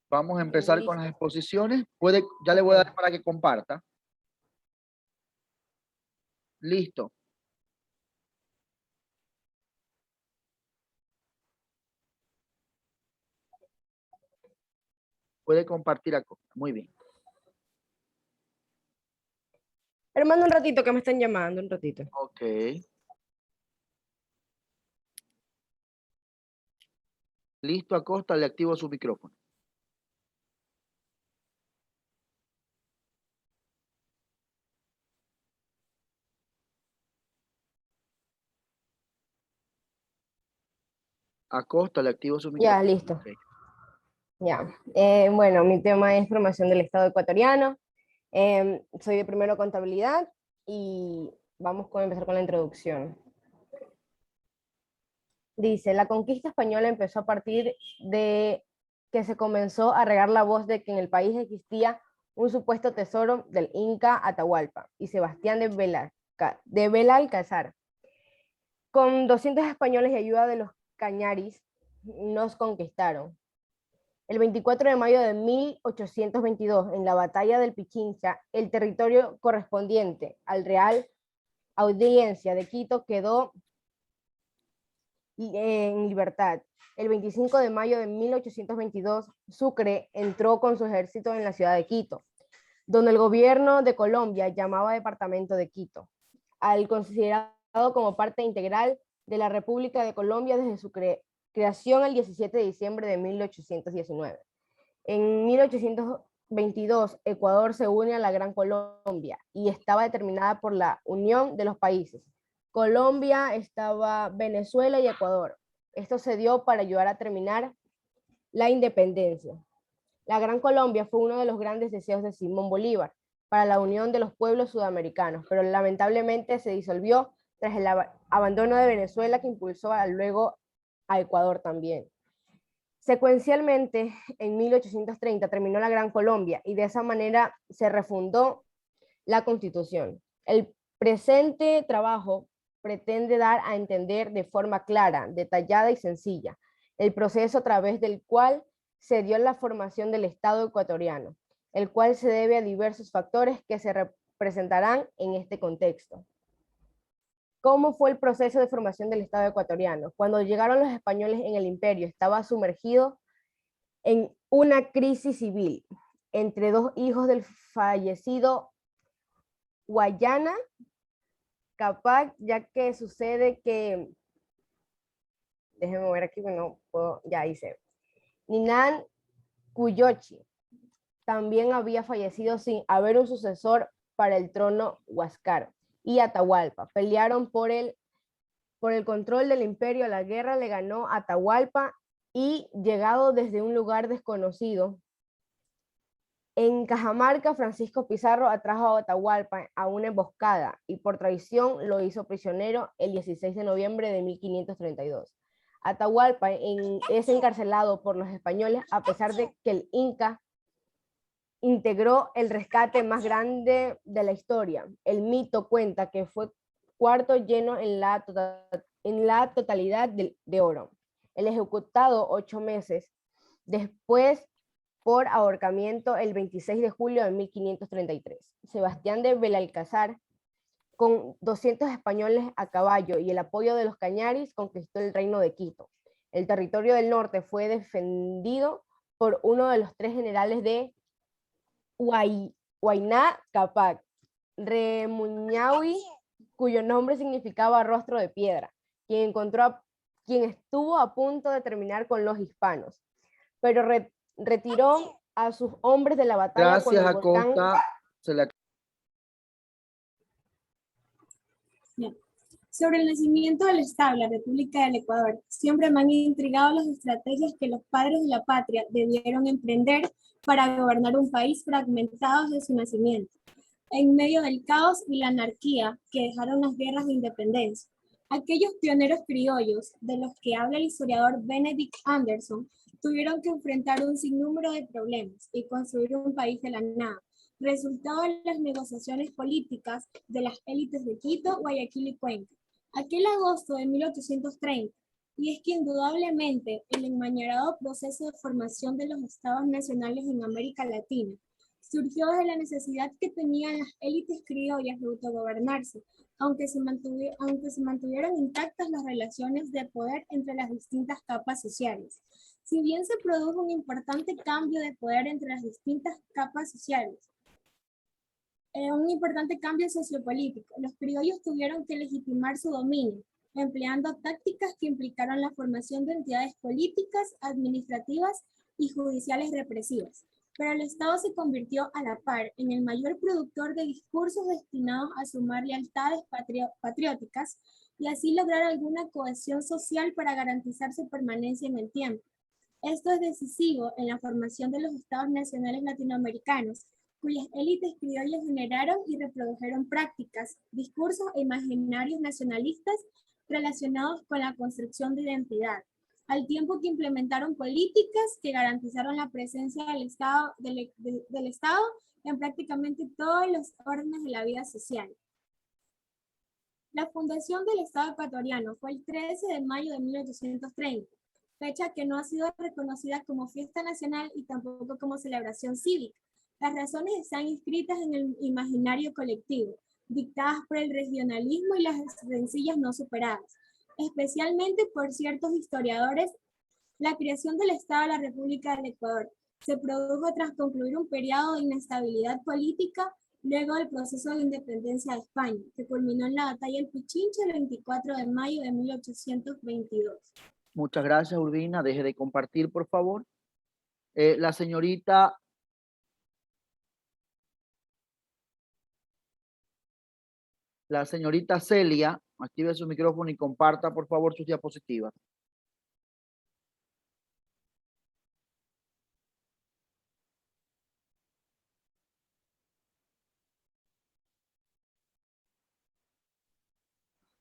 Vamos a empezar con las exposiciones. Ya le voy a dar para que comparta. Listo. Puede compartir acá. Muy bien. Hermano, un ratito que me están llamando, un ratito. Ok. Listo, Acosta, le activo su micrófono. Acosta, le activo su micrófono. Ya, listo. Okay. Ya. Bueno, mi tema es formación del Estado ecuatoriano. Soy de primero contabilidad y vamos a empezar con la introducción. Dice, la conquista española empezó a partir de que se comenzó a regar la voz de que en el país existía un supuesto tesoro del Inca Atahualpa y Sebastián de Belalcázar. Con 200 españoles y ayuda de los cañaris, nos conquistaron. El 24 de mayo de 1822, en la batalla del Pichincha, el territorio correspondiente al Real Audiencia de Quito quedó en libertad. El 25 de mayo de 1822, Sucre entró con su ejército en la ciudad de Quito, donde el gobierno de Colombia llamaba Departamento de Quito, al considerado como parte integral de la República de Colombia desde su creación el 17 de diciembre de 1819. En 1822, Ecuador se une a la Gran Colombia y estaba determinada por la unión de los países. Colombia estaba Venezuela y Ecuador. Esto se dio para ayudar a terminar la independencia. La Gran Colombia fue uno de los grandes deseos de Simón Bolívar para la unión de los pueblos sudamericanos, pero lamentablemente se disolvió tras el abandono de Venezuela que impulsó luego a Ecuador también. Secuencialmente, en 1830 terminó la Gran Colombia y de esa manera se refundó la Constitución. El presente trabajo pretende dar a entender de forma clara, detallada y sencilla el proceso a través del cual se dio la formación del Estado ecuatoriano, el cual se debe a diversos factores que se representarán en este contexto. ¿Cómo fue el proceso de formación del Estado ecuatoriano? Cuando llegaron los españoles en el imperio, estaba sumergido en una crisis civil entre dos hijos del fallecido Guayana Capac, ya que sucede que, déjenme ver aquí, no puedo, ya hice, Ninan Cuyochi también había fallecido sin haber un sucesor para el trono Huáscar, y Atahualpa pelearon por el control del imperio. La guerra le ganó a Atahualpa y, llegado desde un lugar desconocido, en Cajamarca, Francisco Pizarro atrajo a Atahualpa a una emboscada y por traición lo hizo prisionero el 16 de noviembre de 1532. Atahualpa es encarcelado por los españoles a pesar de que el Inca integró el rescate más grande de la historia. El mito cuenta que fue cuarto lleno en la totalidad de oro. El ejecutado 8 meses después por ahorcamiento el 26 de julio de 1533. Sebastián de Belalcázar, con 200 españoles a caballo y el apoyo de los cañaris, conquistó el reino de Quito. El territorio del norte fue defendido por uno de los 3 generales de Huayna Capac, Remuñahui, cuyo nombre significaba rostro de piedra, quien estuvo a punto de terminar con los hispanos, pero retiró a sus hombres de la batalla. Gracias, cuando el volcán... Acosta. Sobre el nacimiento del Estado de la República del Ecuador, siempre me han intrigado las estrategias que los padres de la patria debieron emprender para gobernar un país fragmentado desde su nacimiento, en medio del caos y la anarquía que dejaron las guerras de independencia. Aquellos pioneros criollos, de los que habla el historiador Benedict Anderson, tuvieron que enfrentar un sinnúmero de problemas y construir un país de la nada, resultado de las negociaciones políticas de las élites de Quito, Guayaquil y Cuenca. Aquel agosto de 1830, Y es que indudablemente el enmañarado proceso de formación de los estados nacionales en América Latina surgió desde la necesidad que tenían las élites criollas de autogobernarse, aunque se mantuvieron intactas las relaciones de poder entre las distintas capas sociales. Si bien se produjo un importante cambio de poder entre las distintas capas sociales, un importante cambio sociopolítico, los criollos tuvieron que legitimar su dominio, empleando tácticas que implicaron la formación de entidades políticas, administrativas y judiciales represivas. Pero el Estado se convirtió a la par en el mayor productor de discursos destinados a sumar lealtades patrióticas y así lograr alguna cohesión social para garantizar su permanencia en el tiempo. Esto es decisivo en la formación de los estados nacionales latinoamericanos, cuyas élites criollas generaron y reprodujeron prácticas, discursos e imaginarios nacionalistas relacionados con la construcción de identidad, al tiempo que implementaron políticas que garantizaron la presencia del Estado en prácticamente todos los órdenes de la vida social. La fundación del Estado ecuatoriano fue el 13 de mayo de 1830, fecha que no ha sido reconocida como fiesta nacional y tampoco como celebración cívica. Las razones están inscritas en el imaginario colectivo, dictadas por el regionalismo y las rencillas no superadas. Especialmente por ciertos historiadores, la creación del Estado de la República del Ecuador se produjo tras concluir un periodo de inestabilidad política luego del proceso de independencia de España, que culminó en la batalla del Pichinche el 24 de mayo de 1822. Muchas gracias, Urbina. Deje de compartir, por favor. La señorita Celia, active su micrófono y comparta, por favor, sus diapositivas.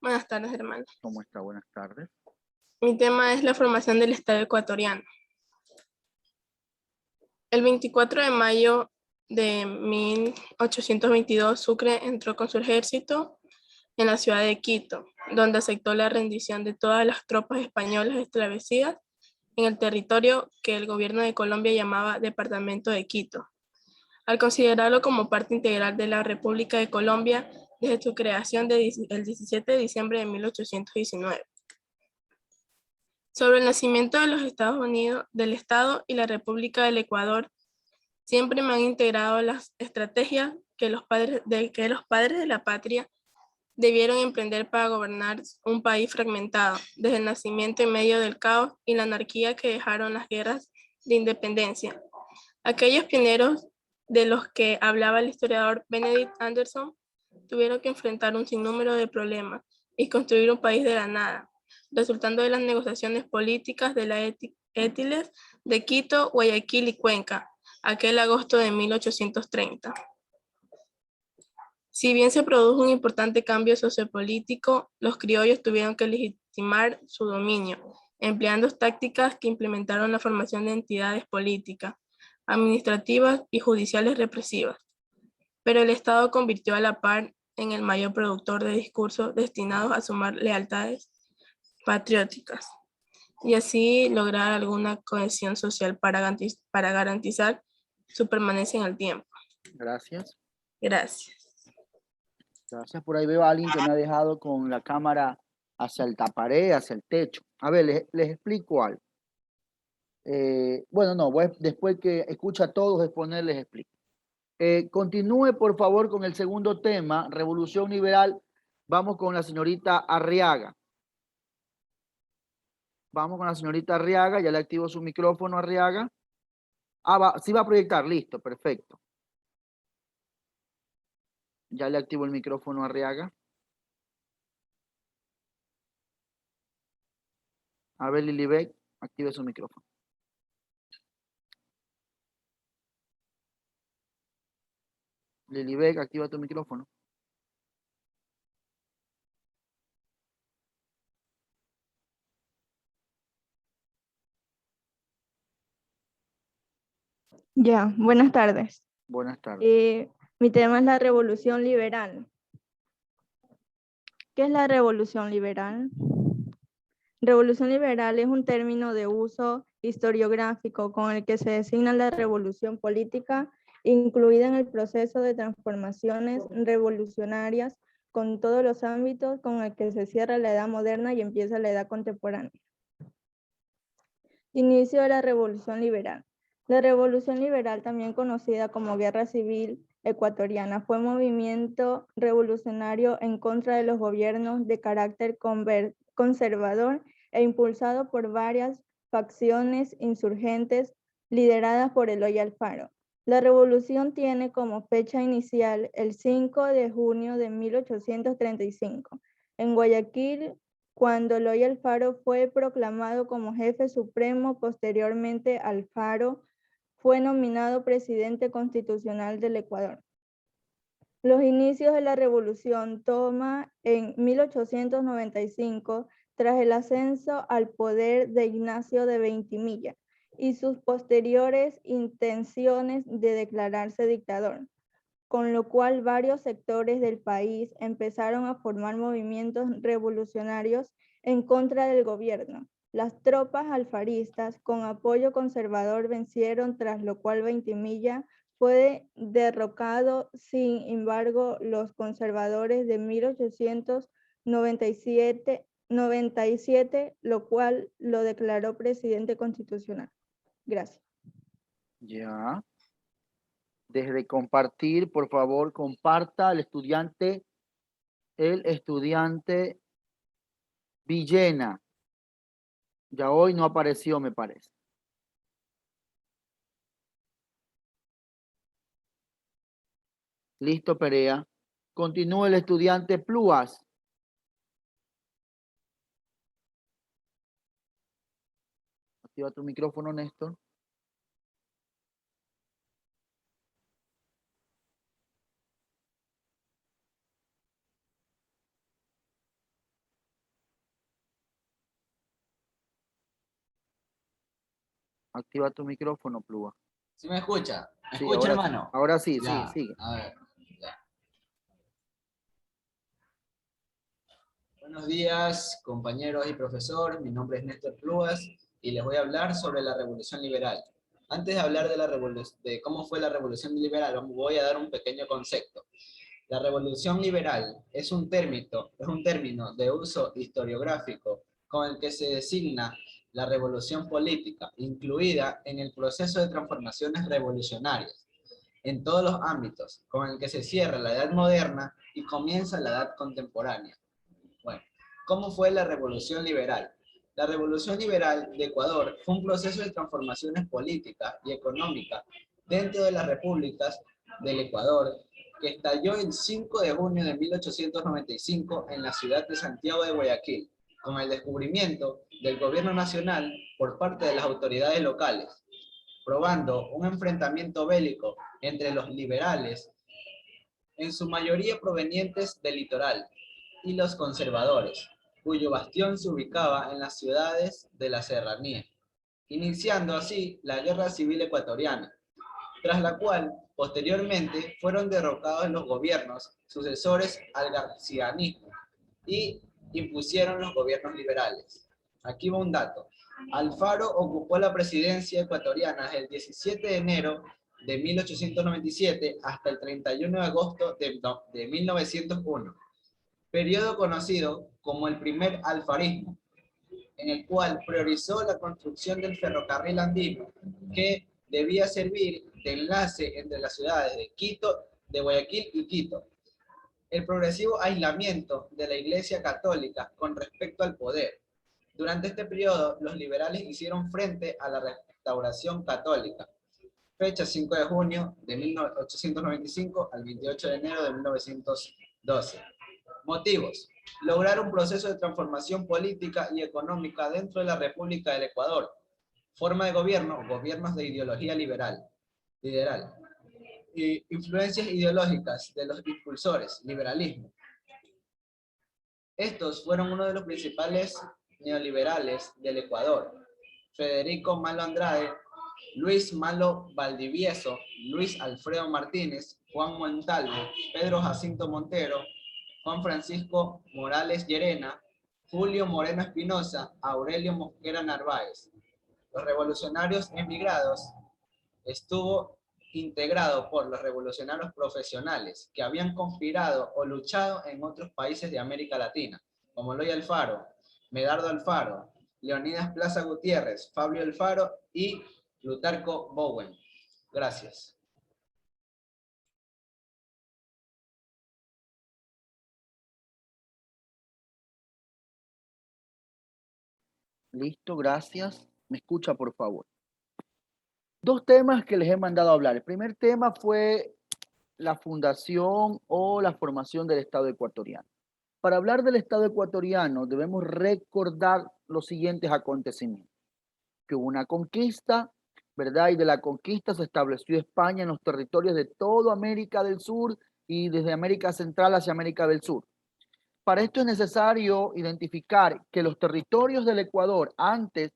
Buenas tardes, hermano. ¿Cómo está? Buenas tardes. Mi tema es la formación del Estado ecuatoriano. El 24 de mayo de 1822, Sucre entró con su ejército en la ciudad de Quito, donde aceptó la rendición de todas las tropas españolas establecidas en el territorio que el gobierno de Colombia llamaba Departamento de Quito, al considerarlo como parte integral de la República de Colombia desde su creación el 17 de diciembre de 1819. Sobre el nacimiento de los Estados Unidos, del Estado y la República del Ecuador, siempre me han integrado las estrategias que los padres de la patria debieron emprender para gobernar un país fragmentado, desde el nacimiento en medio del caos y la anarquía que dejaron las guerras de independencia. Aquellos pioneros de los que hablaba el historiador Benedict Anderson tuvieron que enfrentar un sinnúmero de problemas y construir un país de la nada, resultando de las negociaciones políticas de la Étiles de Quito, Guayaquil y Cuenca, aquel agosto de 1830. Si bien se produjo un importante cambio sociopolítico, los criollos tuvieron que legitimar su dominio, empleando tácticas que implementaron la formación de entidades políticas, administrativas y judiciales represivas. Pero el Estado convirtió a la par en el mayor productor de discursos destinados a sumar lealtades patrióticas y así lograr alguna cohesión social para garantizar su permanencia en el tiempo. Gracias. Gracias. Gracias. Por ahí veo a alguien que me ha dejado con la cámara hacia el taparé, hacia el techo. A ver, les explico algo. Bueno, no, después que escucha a todos exponer, les explico. Continúe, por favor, con el segundo tema, Revolución Liberal. Vamos con la señorita Arriaga. Vamos con la señorita Arriaga. Ya le activo su micrófono, Arriaga. Sí va a proyectar. Listo, perfecto. Ya le activo el micrófono a Arriaga. A ver, Lilibet, active su micrófono. Lilibet, activa tu micrófono. Ya, buenas tardes. Buenas tardes. Mi tema es la revolución liberal. ¿Qué es la revolución liberal? Revolución liberal es un término de uso historiográfico con el que se designa la revolución política incluida en el proceso de transformaciones revolucionarias con todos los ámbitos con el que se cierra la edad moderna y empieza la edad contemporánea. Inicio de la Revolución Liberal. La Revolución Liberal, también conocida como Guerra Civil Ecuatoriana, fue un movimiento revolucionario en contra de los gobiernos de carácter conservador e impulsado por varias facciones insurgentes lideradas por Eloy Alfaro. La revolución tiene como fecha inicial el 5 de junio de 1835. En Guayaquil, cuando Eloy Alfaro fue proclamado como jefe supremo, posteriormente Alfaro fue nominado presidente constitucional del Ecuador. Los inicios de la revolución toma en 1895 tras el ascenso al poder de Ignacio de Veintimilla y sus posteriores intenciones de declararse dictador, con lo cual varios sectores del país empezaron a formar movimientos revolucionarios en contra del gobierno. Las tropas alfaristas con apoyo conservador vencieron, tras lo cual Veintimilla fue derrocado. Sin embargo, los conservadores de 1897, lo cual lo declaró presidente constitucional. Gracias. Ya. Deje de compartir, por favor, comparta el estudiante Villena. Ya hoy no apareció, me parece. Listo, Perea. Continúa el estudiante Pluas. Activa tu micrófono, Néstor. Activa tu micrófono, Plúa. ¿Sí me escucha? ¿Me Sí, escucha, ahora, hermano? ahora sí, Ya, sí, sigue. a ver, ya. Buenos días, compañeros y profesor. Mi nombre es Néstor Plúas y les voy a hablar sobre la Revolución Liberal. Antes de hablar de cómo fue la Revolución Liberal, voy a dar un pequeño concepto. La Revolución Liberal es un término de uso historiográfico con el que se designa la revolución política, incluida en el proceso de transformaciones revolucionarias, en todos los ámbitos, con el que se cierra la Edad Moderna y comienza la Edad Contemporánea. Bueno, ¿cómo fue la Revolución Liberal? La Revolución Liberal de Ecuador fue un proceso de transformaciones políticas y económicas dentro de las repúblicas del Ecuador, que estalló el 5 de junio de 1895 en la ciudad de Santiago de Guayaquil, con el descubrimiento del gobierno nacional por parte de las autoridades locales, probando un enfrentamiento bélico entre los liberales, en su mayoría provenientes del litoral, y los conservadores, cuyo bastión se ubicaba en las ciudades de la serranía, iniciando así la Guerra Civil Ecuatoriana, tras la cual posteriormente fueron derrocados los gobiernos sucesores al garcianismo y impusieron los gobiernos liberales. Aquí va un dato. Alfaro ocupó la presidencia ecuatoriana desde el 17 de enero de 1897 hasta el 31 de agosto de 1901, periodo conocido como el primer alfarismo, en el cual priorizó la construcción del ferrocarril andino, que debía servir de enlace entre las ciudades de Guayaquil y Quito. El progresivo aislamiento de la Iglesia Católica con respecto al poder. Durante este periodo, los liberales hicieron frente a la restauración católica. Fecha 5 de junio de 1895 al 28 de enero de 1912. Motivos: lograr un proceso de transformación política y económica dentro de la República del Ecuador. Forma de gobierno: gobiernos de ideología liberal. Influencias ideológicas de los impulsores: liberalismo. Estos fueron uno de los principales neoliberales del Ecuador: Federico Malo Andrade, Luis Malo Valdivieso, Luis Alfredo Martínez, Juan Montalvo, Pedro Jacinto Montero, Juan Francisco Morales Llerena, Julio Moreno Espinosa, Aurelio Mosquera Narváez. Los revolucionarios emigrados estuvo integrado por los revolucionarios profesionales que habían conspirado o luchado en otros países de América Latina, como Eloy Alfaro, Medardo Alfaro, Leonidas Plaza Gutiérrez, Fabio Alfaro y Plutarco Bowen. Gracias. Listo, gracias. Me escucha, por favor. Dos temas que les he mandado a hablar. El primer tema fue la fundación o la formación del Estado ecuatoriano. Para hablar del Estado ecuatoriano debemos recordar los siguientes acontecimientos. Que hubo una conquista, ¿verdad? Y de la conquista se estableció España en los territorios de toda América del Sur y desde América Central hacia América del Sur. Para esto es necesario identificar que los territorios del Ecuador antes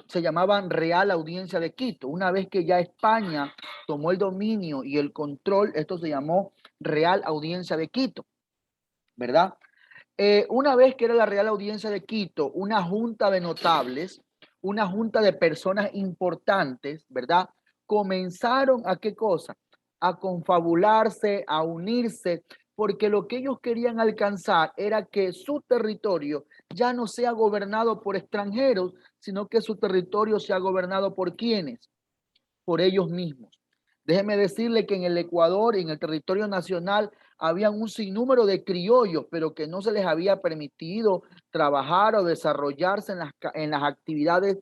se llamaban Real Audiencia de Quito. Una vez que ya España tomó el dominio y el control, esto se llamó Real Audiencia de Quito, ¿verdad? Una vez que era la Real Audiencia de Quito, una junta de notables, una junta de personas importantes, ¿verdad? Comenzaron a ¿qué cosa? A confabularse, a unirse, porque lo que ellos querían alcanzar era que su territorio ya no sea gobernado por extranjeros, sino que su territorio sea gobernado por ¿quiénes? Por ellos mismos. Déjeme decirle que en el Ecuador, en el territorio nacional, habían un sinnúmero de criollos, pero que no se les había permitido trabajar o desarrollarse en las actividades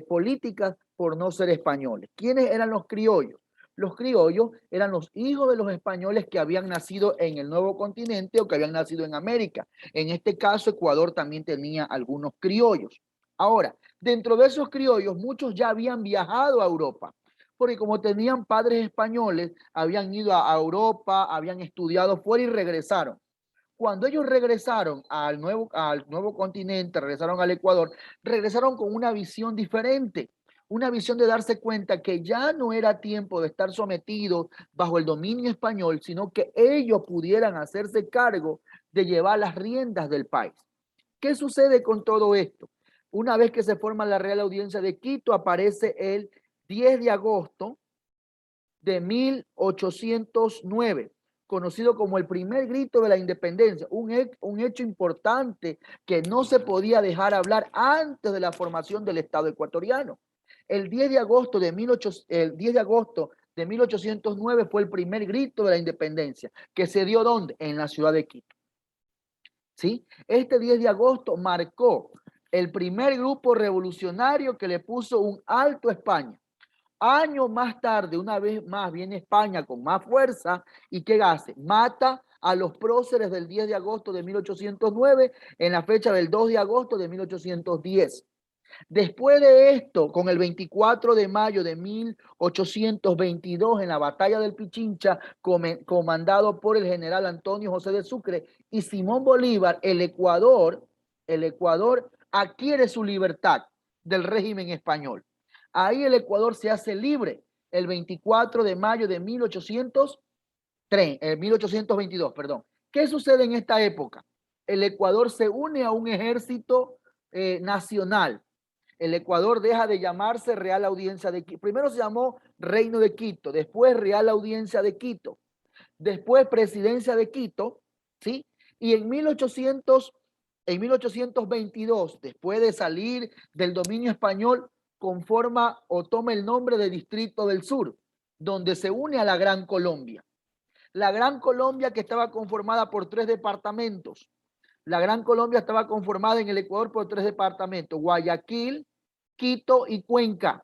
políticas por no ser españoles. ¿Quiénes eran los criollos? Los criollos eran los hijos de los españoles que habían nacido en el nuevo continente o que habían nacido en América. En este caso, Ecuador también tenía algunos criollos. Ahora, dentro de esos criollos, muchos ya habían viajado a Europa, porque como tenían padres españoles, habían ido a Europa, habían estudiado fuera y regresaron. Cuando ellos regresaron al nuevo continente, regresaron al Ecuador, regresaron con una visión diferente, una visión de darse cuenta que ya no era tiempo de estar sometidos bajo el dominio español, sino que ellos pudieran hacerse cargo de llevar las riendas del país. ¿Qué sucede con todo esto? Una vez que se forma la Real Audiencia de Quito, aparece el 10 de agosto de 1809, conocido como el primer grito de la independencia, un hecho importante que no se podía dejar hablar antes de la formación del Estado ecuatoriano. El 10 de agosto de 1809 fue el primer grito de la independencia, que se dio ¿dónde? En la ciudad de Quito. ¿Sí? Este 10 de agosto marcó el primer grupo revolucionario que le puso un alto a España. Años más tarde, una vez más, viene España con más fuerza y ¿qué hace? Mata a los próceres del 10 de agosto de 1809 en la fecha del 2 de agosto de 1810. Después de esto, con el 24 de mayo de 1822, en la batalla del Pichincha, comandado por el general Antonio José de Sucre y Simón Bolívar, el Ecuador adquiere su libertad del régimen español. Ahí el Ecuador se hace libre el 24 de mayo de 1822, perdón. ¿Qué sucede en esta época? El Ecuador se une a un ejército nacional. El Ecuador deja de llamarse Real Audiencia de Quito. Primero se llamó Reino de Quito, después Real Audiencia de Quito, después Presidencia de Quito, ¿sí? Y en 1822, después de salir del dominio español, conforma o toma el nombre de Distrito del Sur, donde se une a la Gran Colombia. La Gran Colombia, que estaba conformada por 3 departamentos. La Gran Colombia estaba conformada en el Ecuador por 3 departamentos: Guayaquil, Quito y Cuenca.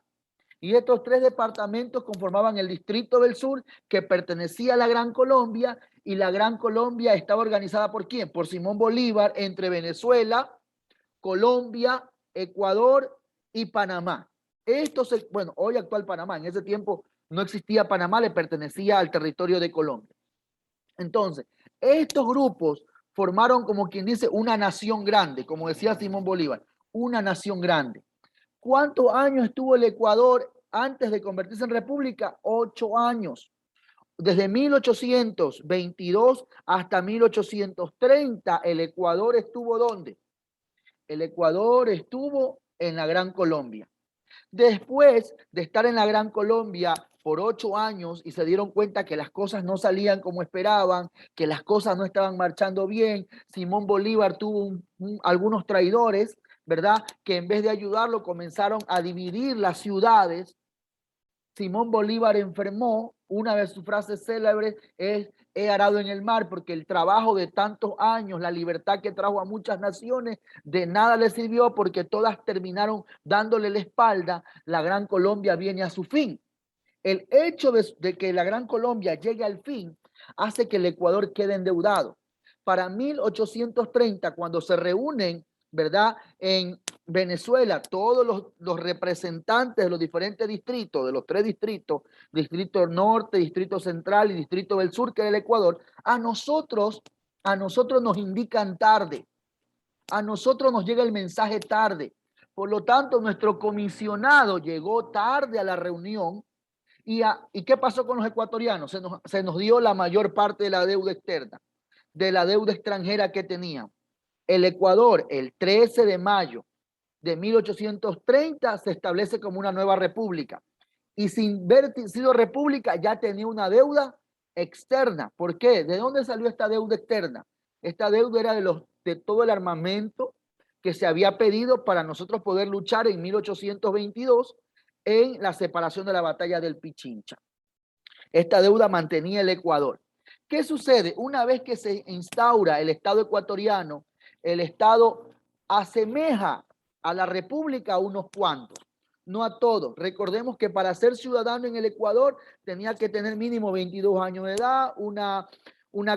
Y estos 3 departamentos conformaban el Distrito del Sur, que pertenecía a la Gran Colombia, y la Gran Colombia estaba organizada ¿por quién? Por Simón Bolívar, entre Venezuela, Colombia, Ecuador y Panamá. Bueno, hoy actual Panamá, en ese tiempo no existía Panamá, le pertenecía al territorio de Colombia. Entonces, estos grupos formaron, como quien dice, una nación grande, como decía Simón Bolívar, una nación grande. ¿Cuántos años estuvo el Ecuador antes de convertirse en república? 8 años. Desde 1822 hasta 1830, el Ecuador estuvo ¿dónde? El Ecuador estuvo en la Gran Colombia. Después de estar en la Gran Colombia por 8 años y se dieron cuenta que las cosas no salían como esperaban, que las cosas no estaban marchando bien, Simón Bolívar tuvo algunos traidores, ¿verdad? Que en vez de ayudarlo comenzaron a dividir las ciudades. Simón Bolívar enfermó. Una de sus frases célebres es: he arado en el mar, porque el trabajo de tantos años, la libertad que trajo a muchas naciones, de nada le sirvió porque todas terminaron dándole la espalda. La Gran Colombia viene a su fin. El hecho de que la Gran Colombia llegue al fin hace que el Ecuador quede endeudado. Para 1830, cuando se reúnen, ¿verdad?, en Venezuela, todos los representantes de los diferentes distritos, de los 3 distritos, Distrito Norte, Distrito Central y Distrito del Sur, que es el Ecuador, a nosotros nos indican tarde, a nosotros nos llega el mensaje tarde. Por lo tanto, nuestro comisionado llegó tarde a la reunión. ¿Y qué pasó con los ecuatorianos? Se nos dio la mayor parte de la deuda externa, de la deuda extranjera que tenían. El Ecuador, el 13 de mayo de 1830, se establece como una nueva república. Y sin haber sido república, ya tenía una deuda externa. ¿Por qué? ¿De dónde salió esta deuda externa? Esta deuda era de todo el armamento que se había pedido para nosotros poder luchar en 1822 en la separación de la batalla del Pichincha. Esta deuda mantenía el Ecuador. ¿Qué sucede? Una vez que se instaura el Estado ecuatoriano, el Estado asemeja a la República a unos cuantos, no a todos. Recordemos que para ser ciudadano en el Ecuador tenía que tener mínimo 22 años de edad, una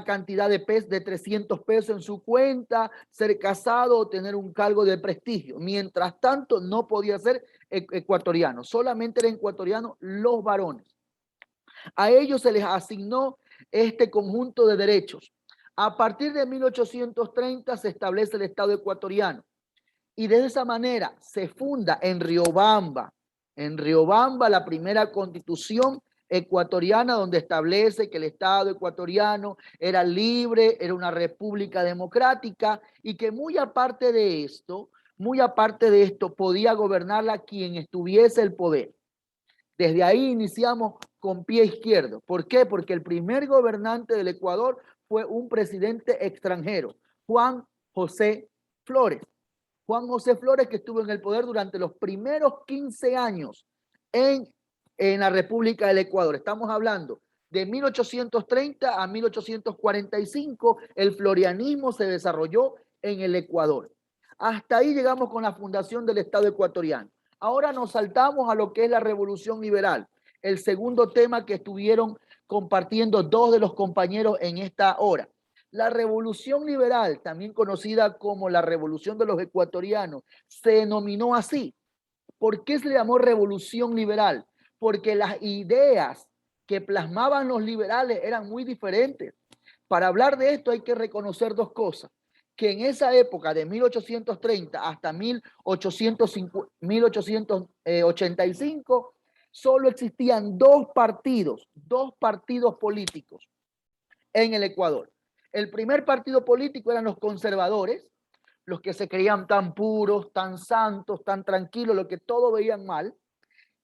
cantidad de 300 pesos en su cuenta, ser casado o tener un cargo de prestigio. Mientras tanto, no podía ser ecuatoriano. Solamente eran ecuatorianos los varones. A ellos se les asignó este conjunto de derechos. A partir de 1830 se establece el Estado ecuatoriano. Y de esa manera se funda en Riobamba, la primera constitución ecuatoriana, donde establece que el Estado ecuatoriano era libre, era una república democrática y que muy aparte de esto, podía gobernarla quien estuviese el poder. Desde ahí iniciamos con pie izquierdo. ¿Por qué? Porque el primer gobernante del Ecuador fue un presidente extranjero, Juan José Flores. Juan José Flores, que estuvo en el poder durante los primeros 15 años en la República del Ecuador. Estamos hablando de 1830 a 1845, el florianismo se desarrolló en el Ecuador. Hasta ahí llegamos con la fundación del Estado ecuatoriano. Ahora nos saltamos a lo que es la Revolución Liberal, el segundo tema que estuvieron compartiendo 2 de los compañeros en esta hora. La Revolución Liberal, también conocida como la Revolución de los Ecuatorianos, se denominó así. ¿Por qué se le llamó Revolución Liberal? Porque las ideas que plasmaban los liberales eran muy diferentes. Para hablar de esto hay que reconocer 2 cosas. Que en esa época de 1830 hasta 1885, solo existían 2 partidos políticos en el Ecuador. El primer partido político eran los conservadores, los que se creían tan puros, tan santos, tan tranquilos, los que todo veían mal,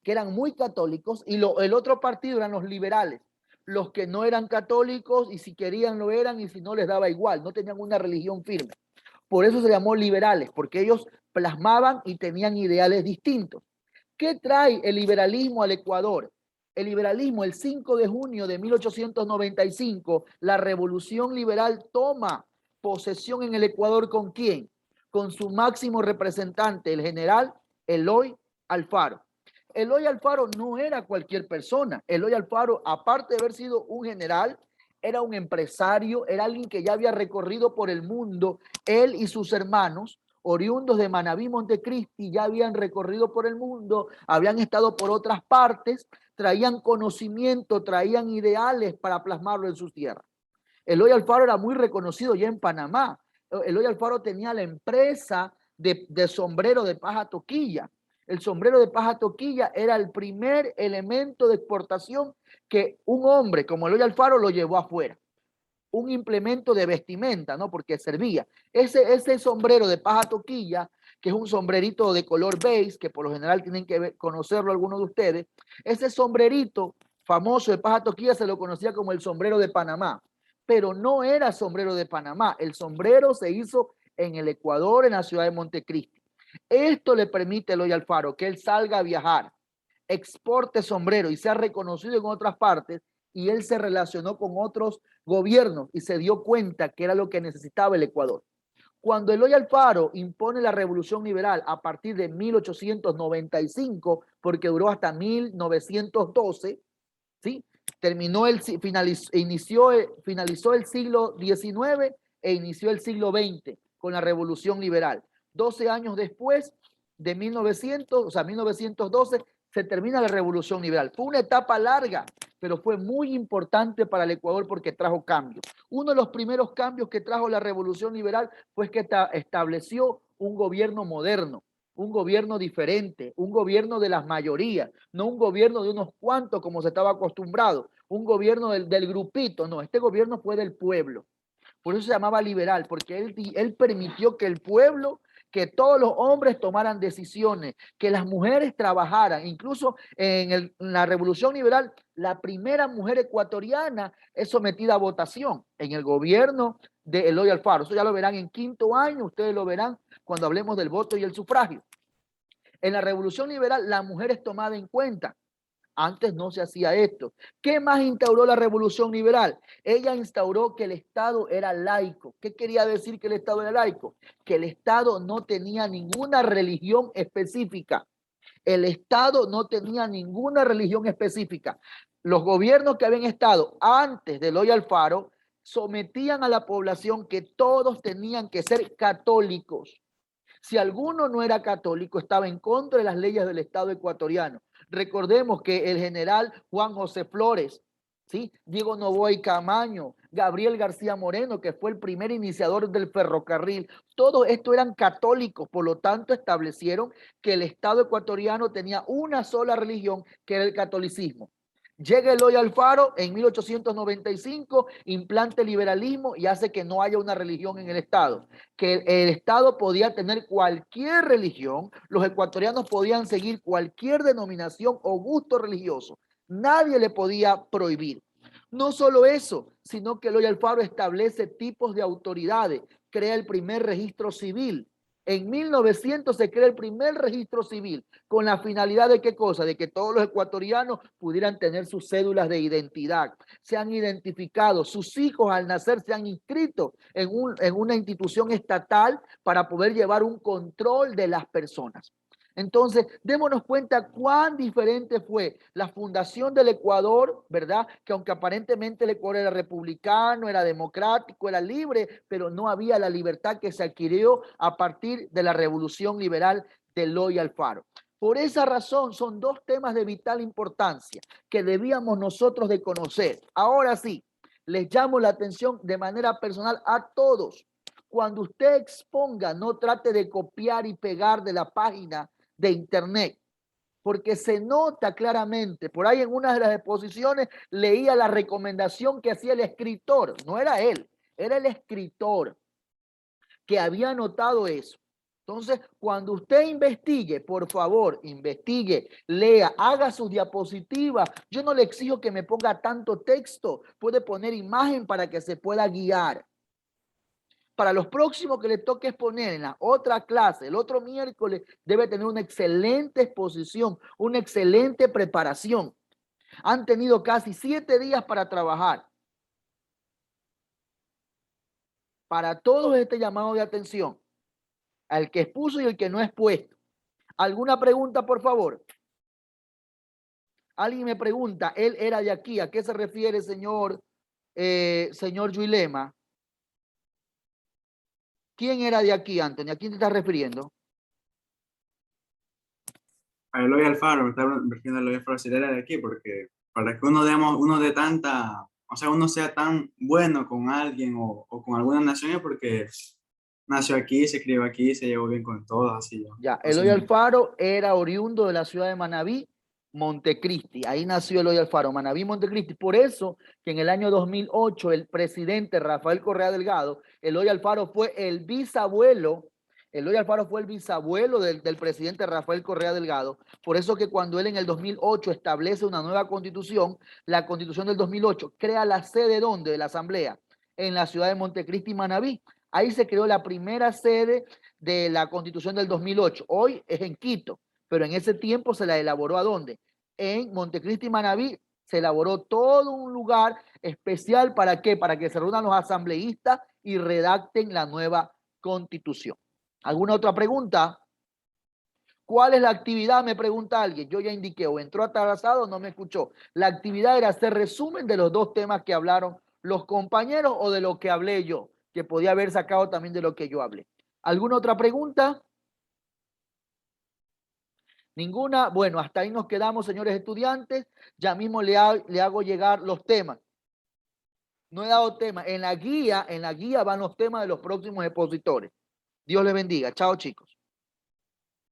que eran muy católicos, y el otro partido eran los liberales, los que no eran católicos y si querían lo eran y si no les daba igual, no tenían una religión firme. Por eso se llamó liberales, porque ellos plasmaban y tenían ideales distintos. ¿Qué trae el liberalismo al Ecuador? El liberalismo, el 5 de junio de 1895, la Revolución Liberal toma posesión en el Ecuador. ¿Con quién? Con su máximo representante, el general Eloy Alfaro. Eloy Alfaro no era cualquier persona. Eloy Alfaro, aparte de haber sido un general, era un empresario, era alguien que ya había recorrido por el mundo. Él y sus hermanos, oriundos de Manabí, Montecristi, ya habían recorrido por el mundo, habían estado por otras partes, traían conocimiento, traían ideales para plasmarlo en sus tierras. Eloy Alfaro era muy reconocido ya en Panamá. Eloy Alfaro tenía la empresa de sombrero de paja toquilla. El sombrero de paja toquilla era el primer elemento de exportación que un hombre como Eloy Alfaro lo llevó afuera. Un implemento de vestimenta, ¿no? Porque servía. Ese sombrero de paja toquilla que es un sombrerito de color beige, que por lo general tienen que conocerlo algunos de ustedes. Ese sombrerito famoso de Paja Toquilla se lo conocía como el sombrero de Panamá, pero no era sombrero de Panamá. El sombrero se hizo en el Ecuador, en la ciudad de Montecristi. Esto le permite a Eloy Alfaro que él salga a viajar, exporte sombrero y sea reconocido en otras partes, y él se relacionó con otros gobiernos y se dio cuenta que era lo que necesitaba el Ecuador. Cuando Eloy Alfaro impone la revolución liberal a partir de 1895, porque duró hasta 1912, ¿sí? Finalizó el siglo XIX e inició el siglo XX con la revolución liberal. 12 años después de 1912, se termina la revolución liberal. Fue una etapa larga, pero fue muy importante para el Ecuador porque trajo cambios. Uno de los primeros cambios que trajo la revolución liberal fue que estableció un gobierno moderno, un gobierno diferente, un gobierno de las mayorías, no un gobierno de unos cuantos como se estaba acostumbrado, un gobierno del grupito, no, este gobierno fue del pueblo. Por eso se llamaba liberal, porque él permitió que el pueblo, que todos los hombres tomaran decisiones, que las mujeres trabajaran. Incluso en la revolución liberal, la primera mujer ecuatoriana es sometida a votación en el gobierno de Eloy Alfaro. Eso ya lo verán en quinto año, ustedes lo verán cuando hablemos del voto y el sufragio. En la revolución liberal, la mujer es tomada en cuenta. Antes no se hacía esto. ¿Qué más instauró la revolución liberal? Ella instauró que el Estado era laico. ¿Qué quería decir que el Estado era laico? Que el Estado no tenía ninguna religión específica. El Estado no tenía ninguna religión específica. Los gobiernos que habían estado antes de Eloy Alfaro sometían a la población que todos tenían que ser católicos. Si alguno no era católico, estaba en contra de las leyes del Estado ecuatoriano. Recordemos que el general Juan José Flores, ¿sí? Diego Noboa y Camaño, Gabriel García Moreno, que fue el primer iniciador del ferrocarril, todos estos eran católicos, por lo tanto establecieron que el Estado ecuatoriano tenía una sola religión, que era el catolicismo. Llega Eloy Alfaro en 1895, implanta el liberalismo y hace que no haya una religión en el Estado. Que el Estado podía tener cualquier religión, los ecuatorianos podían seguir cualquier denominación o gusto religioso. Nadie le podía prohibir. No solo eso, sino que Eloy Alfaro establece tipos de autoridades, crea el primer registro civil. En 1900 se crea el primer registro civil con la finalidad de ¿qué cosa? De que todos los ecuatorianos pudieran tener sus cédulas de identidad, sean identificados, sus hijos al nacer sean inscritos en una institución estatal para poder llevar un control de las personas. Entonces, démonos cuenta cuán diferente fue la fundación del Ecuador, ¿verdad? Que aunque aparentemente el Ecuador era republicano, era democrático, era libre, pero no había la libertad que se adquirió a partir de la revolución liberal de Eloy Alfaro. Por esa razón, son dos temas de vital importancia que debíamos nosotros de conocer. Ahora sí, les llamo la atención de manera personal a todos. Cuando usted exponga, no trate de copiar y pegar de la página de internet, porque se nota claramente, por ahí en una de las exposiciones leía la recomendación que hacía el escritor, no era él, era el escritor que había notado eso. Entonces, cuando usted investigue, por favor, investigue, lea, haga sus diapositivas. Yo no le exijo que me ponga tanto texto, puede poner imagen para que se pueda guiar. Para los próximos que le toque exponer en la otra clase, el otro miércoles, debe tener una excelente exposición, una excelente preparación. Han tenido casi 7 días para trabajar. Para todos este llamado de atención, al que expuso y el que no expuesto. ¿Alguna pregunta, por favor? Alguien me pregunta, él era de aquí, ¿a qué se refiere, señor Yuilema? ¿Quién era de aquí, Anthony? ¿A quién te estás refiriendo? A Eloy Alfaro, me estaba refiriendo a Eloy Alfaro, si era de aquí, porque para que uno de tanta, o sea, uno sea tan bueno con alguien o con alguna nación es porque nació aquí, se crió aquí, se llevó bien con todos, así. Ya, Eloy Alfaro era oriundo de la ciudad de Manabí, Montecristi. Ahí nació Eloy Alfaro, Manabí, Montecristi. Por eso que en el año 2008 el presidente Rafael Correa Delgado, Eloy Alfaro fue el bisabuelo Eloy Alfaro fue el bisabuelo del presidente Rafael Correa Delgado. Por eso que cuando él en el 2008 establece una nueva constitución, la constitución del 2008 crea la sede ¿dónde? De la asamblea, en la ciudad de Montecristi, Manabí. Ahí se creó la primera sede de la constitución del 2008. Hoy es en Quito, pero en ese tiempo se la elaboró ¿a dónde? En Montecristi, Manabí. Se elaboró todo un lugar especial ¿para qué? Para que se reúnan los asambleístas y redacten la nueva constitución. ¿Alguna otra pregunta? ¿Cuál es la actividad? Me pregunta alguien. Yo ya indiqué, o entró atrasado o no me escuchó. La actividad era hacer resumen de los dos temas que hablaron los compañeros o de lo que hablé yo, que podía haber sacado también de lo que yo hablé. ¿Alguna otra pregunta? Ninguna. Bueno, hasta ahí nos quedamos, señores estudiantes. Ya mismo le hago llegar los temas. No he dado temas. En la guía van los temas de los próximos expositores. Dios les bendiga. Chao, chicos.